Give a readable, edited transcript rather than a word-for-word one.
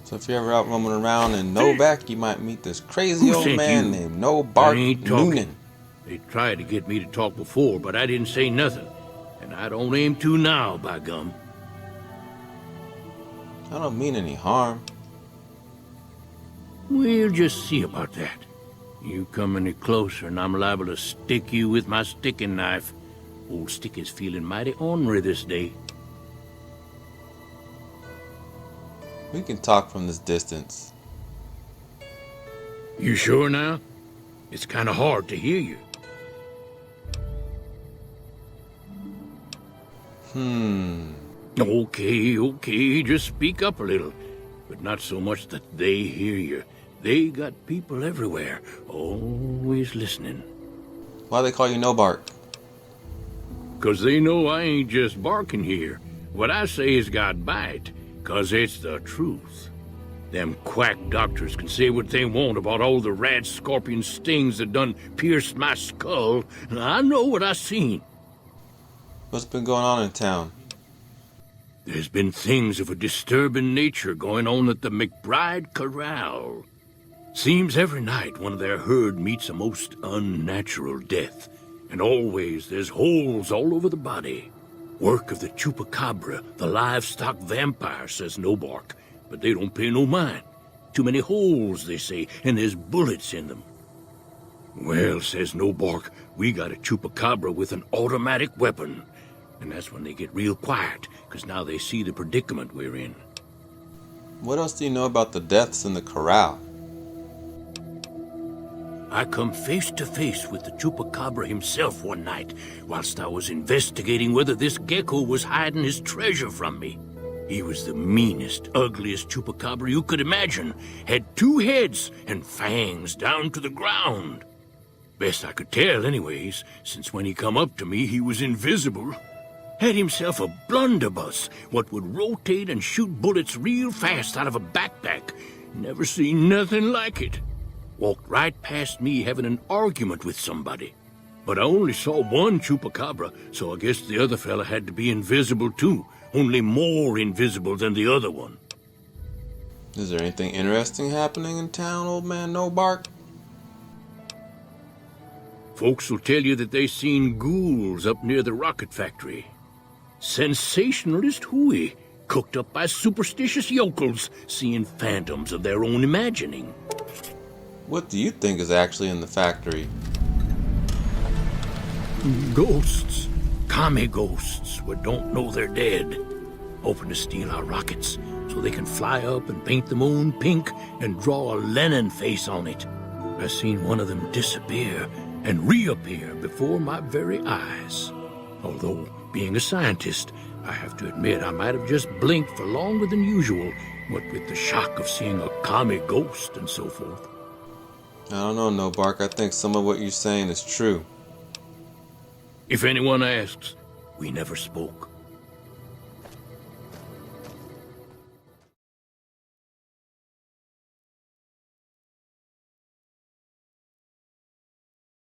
So if you're ever out roaming around in Novak, you might meet this crazy Who old sent man you? named No I Bark ain't talking. Noonan. They tried to get me to talk before, but I didn't say nothing. And I don't aim to now, by gum. I don't mean any harm. We'll just see about that. You come any closer and I'm liable to stick you with my sticking knife. Old Stick is feeling mighty ornery this day. We can talk from this distance. You sure now? It's kind of hard to hear you. Okay, just speak up a little. But not so much that they hear you. They got people everywhere, always listening. Why they call you No Bark? 'Cause they know I ain't just barking here. What I say has got bite, 'cause it's the truth. Them quack doctors can say what they want about all the rat scorpion stings that done pierced my skull. I know what I seen. What's been going on in town? There's been things of a disturbing nature going on at the McBride Corral. Seems every night one of their herd meets a most unnatural death, and always there's holes all over the body. Work of the chupacabra, the livestock vampire, says No Bark, but they don't pay no mind. Too many holes, they say, and there's bullets in them. Well, says No Bark, we got a chupacabra with an automatic weapon. And that's when they get real quiet, 'cause now they see the predicament we're in. What else do you know about the deaths in the corral? I come face to face with the chupacabra himself one night, whilst I was investigating whether this gecko was hiding his treasure from me. He was the meanest, ugliest chupacabra you could imagine. Had 2 heads and fangs down to the ground. Best I could tell anyways, since when he come up to me he was invisible. Had himself a blunderbuss, what would rotate and shoot bullets real fast out of a backpack. Never seen nothing like it. Walked right past me having an argument with somebody. But I only saw one chupacabra, so I guess the other fella had to be invisible too, only more invisible than the other one. Is there anything interesting happening in town, old man No Bark? Folks will tell you that they seen ghouls up near the rocket factory. Sensationalist hooey, cooked up by superstitious yokels, seeing phantoms of their own imagining. What do you think is actually in the factory? Ghosts. Commie ghosts what don't know they're dead. Hoping to steal our rockets so they can fly up and paint the moon pink and draw a Lenin face on it. I seen one of them disappear and reappear before my very eyes. Although, being a scientist, I have to admit I might have just blinked for longer than usual, what with the shock of seeing a commie ghost and so forth. I don't know, No Bark. I think some of what you're saying is true. If anyone asks, we never spoke.